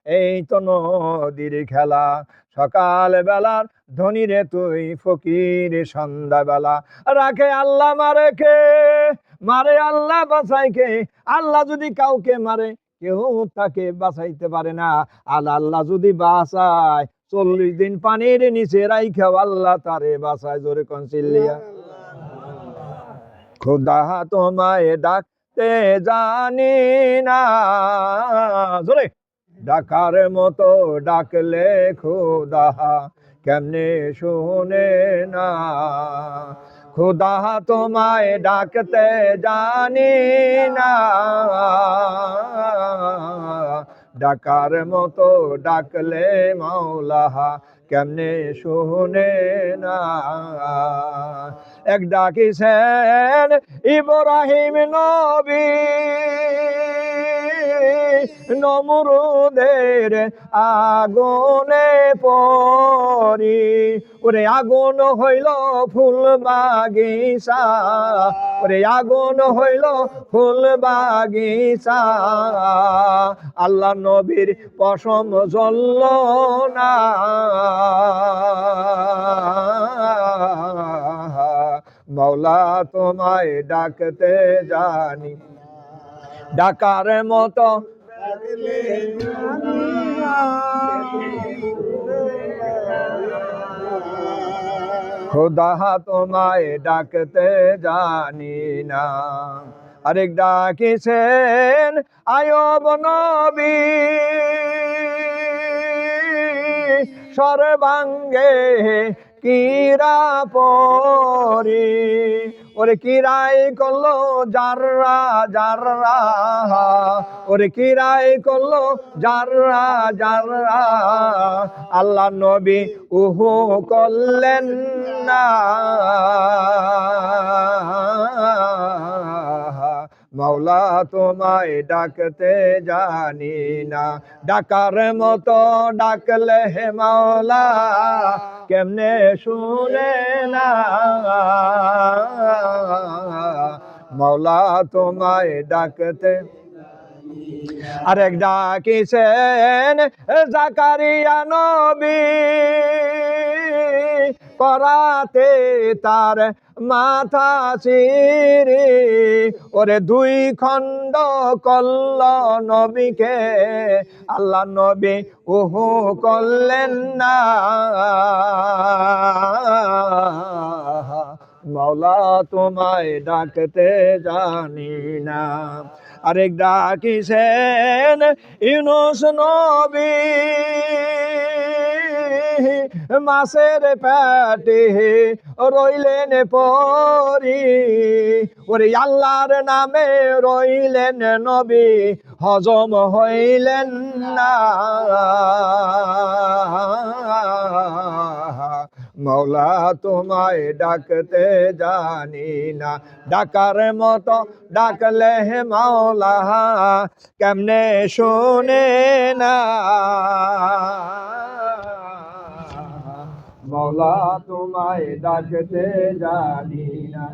এই তো নদীর খেলা। সকাল বেলার ধনী রে তুই ফকির সন্ধ্যা বেলা। রাখে আল্লাহ মারে কে, মারে আল্লাহ বাঁচাই কে। আল্লাহ যদি কাউকে মারে কেউ তাকে বাঁচাইতে পারে না। আর আল্লাহ যদি বাঁচায় 40 দিন পানির নিচে রাইখাও আল্লাহ তারে বাঁচায়। জোরে কোন চিল্লিয়া। খোদা তোমায় ডাকতে জানি না, জোরে ডাকার মতো ডাকলে খোদা কেমনে শোনে না। খোদা তোমায় ডাকতে জানি না, ডাকার মতো ডাকলে মাওলা কেমনে শোনে না। এক ডাকিছেন ইব্রাহিম নবী নমরুদের আগুনে পড়ি। ওরে আগুন হইল ফুল বাগিচা, ওরে আগুন হইল ফুল বাগিচা। আল্লাহ নবীর পশম জ্বলল না। মৌলা তোমায় ডাকতে জানি, ডাকার মতো খোদা তোমায় ডাকতে জানি না। আরেক ডাকিছেন আয়ব নবী সর্বাঙ্গে কিরা পরি। ওরে কিরাই করলো জাররা জাররা, ওরে কিরাই করলো জাররা জাররা। আল্লাহ নবী উহু করলেন না। মাওলা তোমায় ডাকতে জানি না, ডাকার মতো ডাকলে হে মাওলা কেমনে শুনে না। মাওলা তোমায় ডাকতে। আরেক ডাকিছেন জাকারিয়া নবী করাতে তার মাথা চিরি। ওরে 2 খণ্ড করল নবীকে, আল্লাহ নবী উহু করলেন না। মাওলা তোমায় ডাকতে জানি না। আরেক ডাকিছেন ইউনুস নবী মাছের পেটে রইলেন পরি। ওরে আল্লাহর নামে রইলেন নবী হজম হইলেন না। মৌলা তোমায় ডাকতে জানি না, ডাকার মতো ডাকলে হে মাওলা কেমনে শোনে না। মৌলা তোমায় ডাকতে জানি না।